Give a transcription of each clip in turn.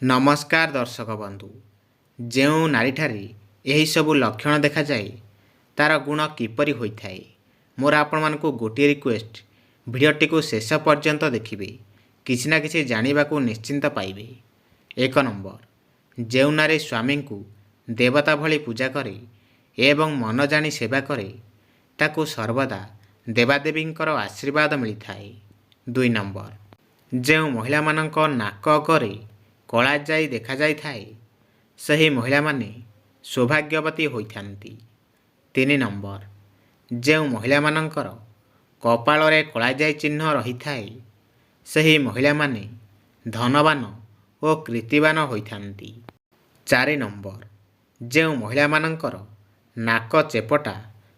नमस्कार दर्शक बंधु। जो नारीठारे यही सबू लक्षण देखा जाए तार गुण किपरि होइथाए मोर आपण मानकु गोटे रिक्वेस्ट भिडियोटी को शेष पर्यंत देखिए किसी ना किसी जानिबाकु निश्चिंत पाइबे। एक नंबर जो नारी स्वामी को देवता भली पूजा करे एवं मन जानी सेवा करे ताकू सर्वदा देवादेवींकर आशीर्वाद मिलिथाए। दुई नंबर जो महिला मानक नाक अगरे कला जाई देखा जाई थाए सही महिला माने सौभाग्यवती होइथांती। तीन नंबर जो महिला मानकर कपाल रे कला जाई चिन्ह रही थाए सही महिला माने धनवान और कृतिवान होइथांती। चार नंबर जो महिला मानकर नाक चेपटा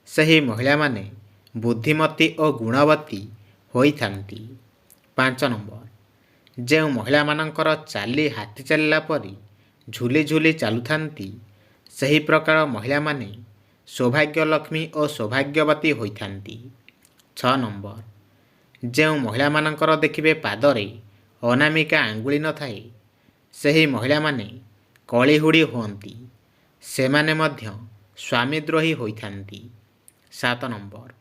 सही महिला माने बुद्धिमती और गुणवती होइथांती। पांच नंबर जो महिला मानकर चाली हाथी चलला परी झुली झुली चलुथांती सही प्रकार महिला माने सौभाग्य लक्ष्मी और सौभाग्यवती होइथांती। छ नंबर जो महिला मानकर देखिबे पादरे अनामिका आंगुली न थाए सही महिला माने कलिहुड़ी होती सेमाने मध्य स्वामीद्रोही होइथांती। सात नंबर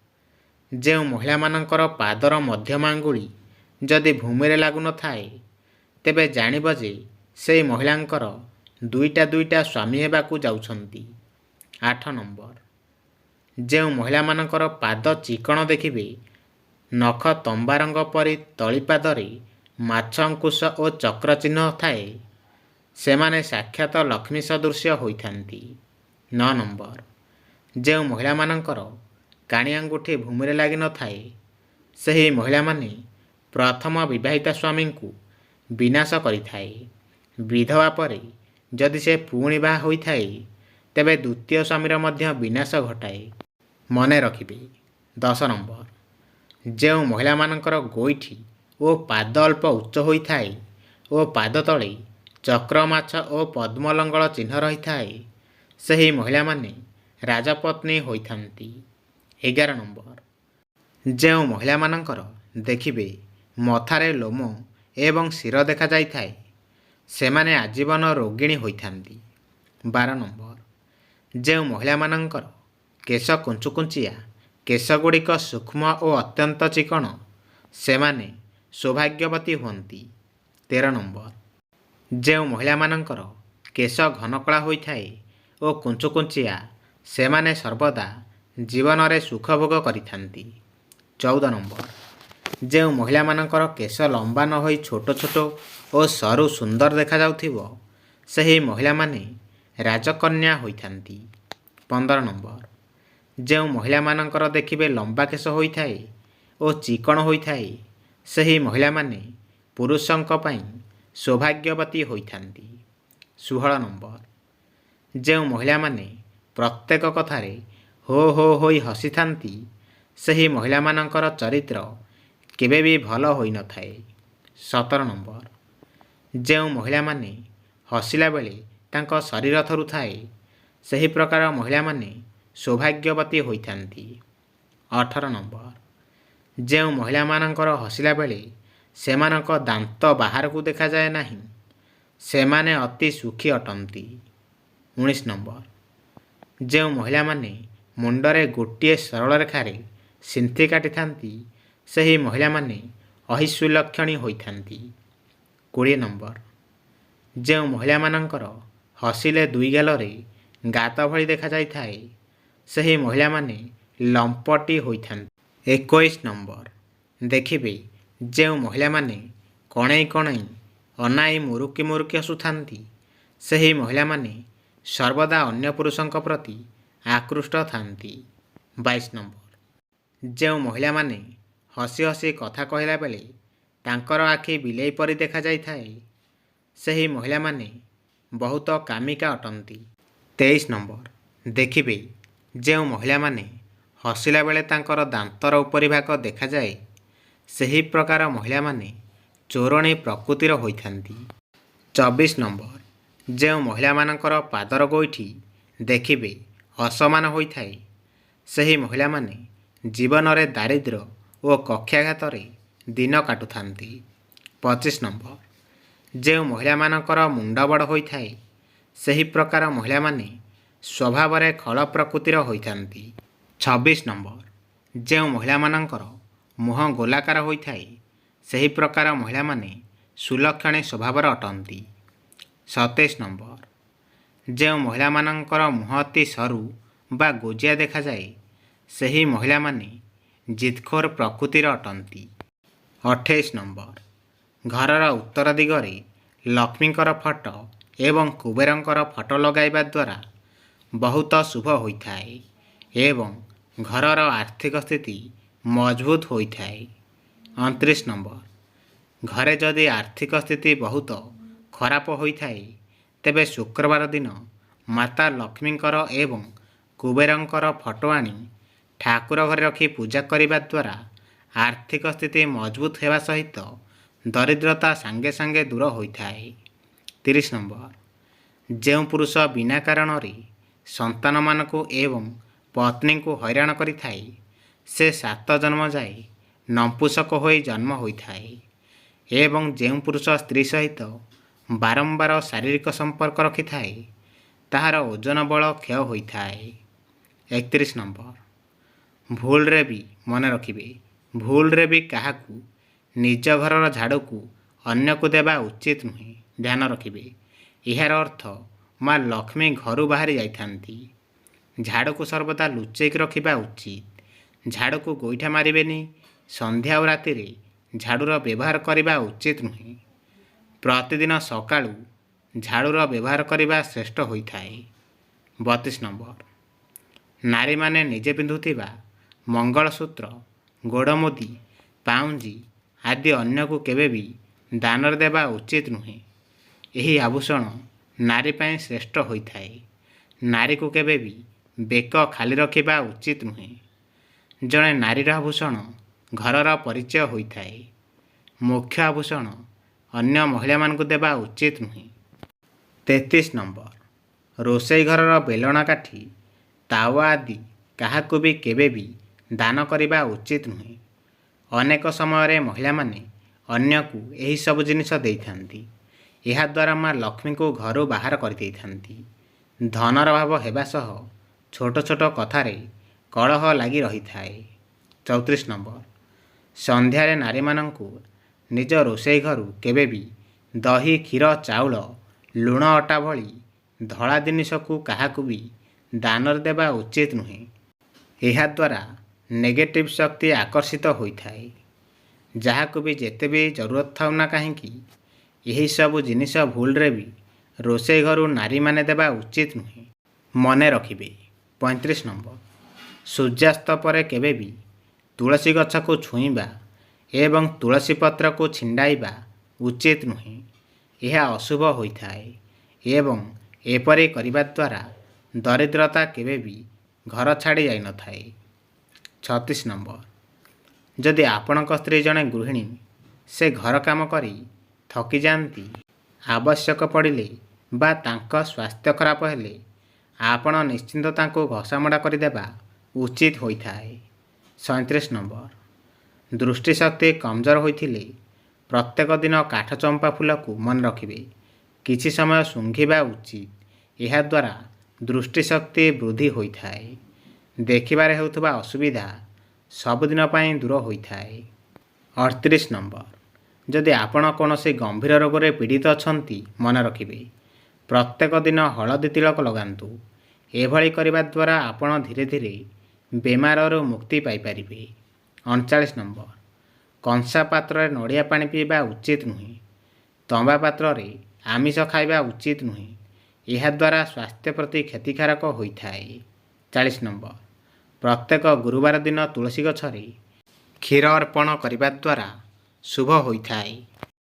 जो महिला मानकर पादर मध्यम आंगुली जदि भूमि लागू न थाए तेबे जानिब जे से महिलांकर दुईटा दुईटा स्वामी हेबाकू जाउछंती। आठ नंबर जो महिला मानकर पाद चिकण देखिबे नख तंबा रंग परी तलीपादरे माछ अंकुश और चक्र चिन्ह थाए सेमाने साक्षात लक्ष्मी सदृश्य होइथांती। नौ नंबर जो महिला मानकर काणी अंगुठी भूमि लागी न थाए सही महिला माने प्रथम विवाहिता स्वामी को विनाश करिथाए। विधवा परे जदि से पुणी बाहा होइथाए तेबे द्वितीय स्वामीर मध्य विनाश घटाए मने रखिबे। 10 नंबर जो महिला मानकर गोईठी और पाद अल्प उच्च होइथाए और पाद तले चक्र माछ और पद्मलंगल चिन्ह रही थाए सही महिला माने राजपत्नी होइथांती। 11 नंबर जो महिला मानकर देखिबे मथारे लोम एवं शिर देखा जाई थाए सेमाने आजीवन रोगिणी होइथांती। 12 नंबर जो महिला मानकर केश कुंचुकुंचिया केश गुड़िक सूक्ष्म और अत्यंत चिकण सेमाने सौभाग्यवती हुंती। 13 नंबर जो महिला मानकर केश घनकला होइथाए और कुंचुकुंचिया सेमाने सर्वदा जीवन रे सुख भोग करिथांती। 14 नंबर जो महिला मानकर केश लंबा न होई छोट छोट और सरू सुंदर देखा जाउथिबो सही महिला माने राजकन्या होइथांती। 15 नंबर जो महिला मानकर देखिबे लंबा केश होइथाए और चिकण होइथाए सही महिला माने पुरुषंक पई सौभाग्यवती होइथांती। 16 नंबर जो महिला माने प्रत्येक कथारे हो हो होई हसिथांती सही महिला मानकर चरित्र केबे भी भल होई न थाए। 17 नंबर जो महिला माने हसिला बेले तांको शरीर थरु थाए सही प्रकार महिला माने सौभाग्यवती होइथांती। 18 नंबर जो महिला मानकर हसिला बेले सेमानक दांत बाहर को देखा जाए नाही सेमाने अति सुखी अटंती। 19 नंबर जो महिला माने मुंडरे गोटे सरल रेखारे सिंथी काटी थांती सही महिला माने अहिसुलक्षणी होइथांती। 20 नंबर जो महिला मानकर हसिले दुई गालरे गात भली देखा जाई थाए सही महिला माने लंपटी होइथांती। 21 नंबर देखिबे जो महिला माने कणई कणई अनाई मुरुकी मुरुकी हसुथांती सही महिला माने सर्वदा अन्य पुरुषंक प्रति आकृष्ट थांती। 22 नंबर जो महिला माने हसी हसी कथा कहला बेले तांकर आखि बिलेई परी देखा जाई थाए सही महिला माने बहुत कामिका अटंती। 23 नंबर देखिबे जो महिला माने हसिला बेले तांकर दांतर उपरि भाग देखा जाए सही प्रकार महिला माने चोरणी प्रकृतिर होइथांती। 24 नंबर जो महिला मानकर पादर गोईठी देखिबे असमान होइथाए सही महिला माने जीवन रे दारिद्र्य और कक्षाघात दिन काटुथांती। 25 नंबर ଯେଉଁ ମହିଳାମାନଙ୍କର ମୁଣ୍ଡ ବଡ଼ ହୋଇଥାଏ ସେହି ପ୍ରକାର ମହିଳାମାନେ ସ୍ୱଭାବରେ ଖଳ ପ୍ରକୃତିର ହୋଇଥାନ୍ତି। 26 ନମ୍ବର, ଯେଉଁ ମହିଳାମାନଙ୍କର ମୁହଁ ଗୋଲାକାର ହୋଇଥାଏ ସେହି ପ୍ରକାର ମହିଳାମାନେ ସୁଲକ୍ଷଣୀ ସ୍ୱଭାବର ଅଟନ୍ତି। 27 ନମ୍ବର, ଯେଉଁ ମହିଳାମାନଙ୍କର ମୁହଁ ଅତି ସରୁ ବା ଗୋଜିଆ ଦେଖାଯାଏ ସେହି ମହିଳାମାନେ ଜିଦଖୋର ପ୍ରକୃତିର ଅଟନ୍ତି। 28 ନମ୍ବର, ଘରର ଉତ୍ତର ଦିଗରେ ଲକ୍ଷ୍ମୀଙ୍କର ଫଟୋ ଏବଂ କୁବେରଙ୍କର ଫଟୋ ଲଗାଇବା ଦ୍ୱାରା ବହୁତ ଶୁଭ ହୋଇଥାଏ ଏବଂ ଘରର ଆର୍ଥିକ ସ୍ଥିତି ମଜବୁତ ହୋଇଥାଏ। 29 ନମ୍ବର, ଘରେ ଯଦି ଆର୍ଥିକ ସ୍ଥିତି ବହୁତ ଖରାପ ହୋଇଥାଏ ତେବେ ଶୁକ୍ରବାର ଦିନ ମାତା ଲକ୍ଷ୍ମୀଙ୍କର ଏବଂ କୁବେରଙ୍କର ଫଟୋ ଆଣି ଠାକୁର ଘରେ ରଖି ପୂଜା କରିବା ଦ୍ୱାରା ଆର୍ଥିକ ସ୍ଥିତି ମଜବୁତ ହେବା ସହିତ ଦରିଦ୍ରତା ସାଙ୍ଗେ ସାଙ୍ଗେ ଦୂର ହୋଇଥାଏ। 30 ନମ୍ବର, ଯେଉଁ ପୁରୁଷ ବିନା କାରଣରେ ସନ୍ତାନମାନଙ୍କୁ ଏବଂ ପତ୍ନୀଙ୍କୁ ହଇରାଣ କରିଥାଏ ସେ 7 ଜନ୍ମ ଯାଏ ନପୁଂସକ ହୋଇ ଜନ୍ମ ହୋଇଥାଏ ଏବଂ ଯେଉଁ ପୁରୁଷ ସ୍ତ୍ରୀ ସହିତ ବାରମ୍ବାର ଶାରୀରିକ ସମ୍ପର୍କ ରଖିଥାଏ ତାହାର ଓଜନ ବଳ କ୍ଷୟ ହୋଇଥାଏ। 31 ନମ୍ବର, ଭୁଲରେ ବି ମନେ ରଖିବେ, ଭୁଲରେ ବି କାହାକୁ ନିଜ ଘରର ଝାଡ଼ୁକୁ ଅନ୍ୟକୁ ଦେବା ଉଚିତ ନୁହେଁ। ଧ୍ୟାନ ରଖିବେ, ଏହାର ଅର୍ଥ ମା ଲକ୍ଷ୍ମୀ ଘରୁ ବାହାରି ଯାଇଥାନ୍ତି। ଝାଡ଼ୁକୁ ସର୍ବଦା ଲୁଚେଇକି ରଖିବା ଉଚିତ। ଝାଡ଼ୁକୁ ଗୋଇଠା ମାରିବେନି। ସନ୍ଧ୍ୟା ଓ ରାତିରେ ଝାଡ଼ୁର ବ୍ୟବହାର କରିବା ଉଚିତ ନୁହେଁ। ପ୍ରତିଦିନ ସକାଳୁ ଝାଡ଼ୁର ବ୍ୟବହାର କରିବା ଶ୍ରେଷ୍ଠ ହୋଇଥାଏ। 32 ନମ୍ବର, ନାରୀମାନେ ନିଜେ ପିନ୍ଧୁଥିବା ମଙ୍ଗଳସୂତ୍ର, ଗୋଡ଼ମୁଦି, ପାଉଁଜି ଆଦି ଅନ୍ୟକୁ କେବେ ବି ଦାନରେ ଦେବା ଉଚିତ ନୁହେଁ। ଏହି ଆଭୂଷଣ ନାରୀ ପାଇଁ ଶ୍ରେଷ୍ଠ ହୋଇଥାଏ। ନାରୀକୁ କେବେ ବି ବେକ ଖାଲି ରଖିବା ଉଚିତ ନୁହେଁ। ଜଣେ ନାରୀର ଆଭୂଷଣ ଘରର ପରିଚୟ ହୋଇଥାଏ। ମୁଖ୍ୟ ଆଭୂଷଣ ଅନ୍ୟ ମହିଳାମାନଙ୍କୁ ଦେବା ଉଚିତ ନୁହେଁ। 33 ନମ୍ବର, ରୋଷେଇ ଘରର ବେଲଣା କାଠି, ତାୱା ଆଦି କାହାକୁ ବି କେବେ ବି ଦାନ କରିବା ଉଚିତ ନୁହେଁ। ଅନେକ ସମୟରେ ମହିଳାମାନେ ଅନ୍ୟକୁ ଏହିସବୁ ଜିନିଷ ଦେଇଥାନ୍ତି। ଏହାଦ୍ୱାରା ମା ଲକ୍ଷ୍ମୀଙ୍କୁ ଘରୁ ବାହାର କରିଦେଇଥାନ୍ତି। ଧନର ଅଭାବ ହେବା ସହ ଛୋଟ ଛୋଟ କଥାରେ କଳହ ଲାଗି ରହିଥାଏ। 34 ନମ୍ବର, ସନ୍ଧ୍ୟାରେ ନାରୀମାନଙ୍କୁ ନିଜ ରୋଷେଇ ଘରୁ କେବେ ବି ଦହି, କ୍ଷୀର, ଚାଉଳ, ଲୁଣ, ଅଟା ଭଳି ଧଳା ଜିନିଷକୁ କାହାକୁ ବି ଦାନରେ ଦେବା ଉଚିତ ନୁହେଁ। ଏହାଦ୍ୱାରା ନେଗେଟିଭ୍ ଶକ୍ତି ଆକର୍ଷିତ ହୋଇଥାଏ। ଯାହାକୁ ବି ଯେତେ ବି ଜରୁରତ ଥାଉ ନା କାହିଁକି ଏହିସବୁ ଜିନିଷ ଭୁଲରେ ବି ରୋଷେଇ ଘରୁ ନାରୀମାନେ ଦେବା ଉଚିତ ନୁହେଁ। ମନେ ରଖିବେ। 35 ନମ୍ବର, ସୂର୍ଯ୍ୟାସ୍ତ ପରେ କେବେ ବି ତୁଳସୀ ଗଛକୁ ଛୁଇଁବା ଏବଂ ତୁଳସୀ ପତ୍ରକୁ ଛିଣ୍ଡାଇବା ଉଚିତ ନୁହେଁ। ଏହା ଅଶୁଭ ହୋଇଥାଏ ଏବଂ ଏପରି କରିବା ଦ୍ୱାରା ଦରିଦ୍ରତା କେବେ ବି ଘର ଛାଡ଼ି ଯାଇନଥାଏ। 36 ନମ୍ବର, ଯଦି ଆପଣଙ୍କ ସ୍ତ୍ରୀ ଜଣେ ଗୃହିଣୀ, ସେ ଘର କାମ କରି ଥକିଯାଆନ୍ତି, ଆବଶ୍ୟକ ପଡ଼ିଲେ ବା ତାଙ୍କ ସ୍ୱାସ୍ଥ୍ୟ ଖରାପ ହେଲେ ଆପଣ ନିଶ୍ଚିନ୍ତ ତାଙ୍କୁ ଘଷାମୋଡ଼ା କରିଦେବା ଉଚିତ ହୋଇଥାଏ। 37 ନମ୍ବର, ଦୃଷ୍ଟିଶକ୍ତି କମଜୋର ହୋଇଥିଲେ ପ୍ରତ୍ୟେକ ଦିନ କାଠଚମ୍ପା ଫୁଲକୁ ମନେ ରଖିବେ କିଛି ସମୟ ଶୁଙ୍ଘିବା ଉଚିତ। ଏହାଦ୍ୱାରା ଦୃଷ୍ଟିଶକ୍ତି ବୃଦ୍ଧି ହୋଇଥାଏ। ଦେଖିବାରେ ହେଉଥିବା ଅସୁବିଧା ସବୁଦିନ ପାଇଁ ଦୂର ହୋଇଥାଏ। 38 ନମ୍ବର, ଯଦି ଆପଣ କୌଣସି ଗମ୍ଭୀର ରୋଗରେ ପୀଡ଼ିତ ଅଛନ୍ତି ମନେ ରଖିବେ ପ୍ରତ୍ୟେକ ଦିନ ହଳଦୀ ତିଳକ ଲଗାନ୍ତୁ। ଏଭଳି କରିବା ଦ୍ୱାରା ଆପଣ ଧୀରେ ଧୀରେ ବେମାରରୁ ମୁକ୍ତି ପାଇପାରିବେ। 39 ନମ୍ବର, କଂସା ପାତ୍ରରେ ନଡ଼ିଆ ପାଣି ପିଇବା ଉଚିତ ନୁହେଁ। ତମ୍ବା ପାତ୍ରରେ ଆମିଷ ଖାଇବା ଉଚିତ ନୁହେଁ। ଏହାଦ୍ୱାରା ସ୍ୱାସ୍ଥ୍ୟ ପ୍ରତି କ୍ଷତିକାରକ ହୋଇଥାଏ। 40 ନମ୍ବର, ପ୍ରତ୍ୟେକ ଗୁରୁବାର ଦିନ ତୁଳସୀ ଗଛରେ କ୍ଷୀର ଅର୍ପଣ କରିବା ଦ୍ୱାରା ଶୁଭ ହୋଇଥାଏ।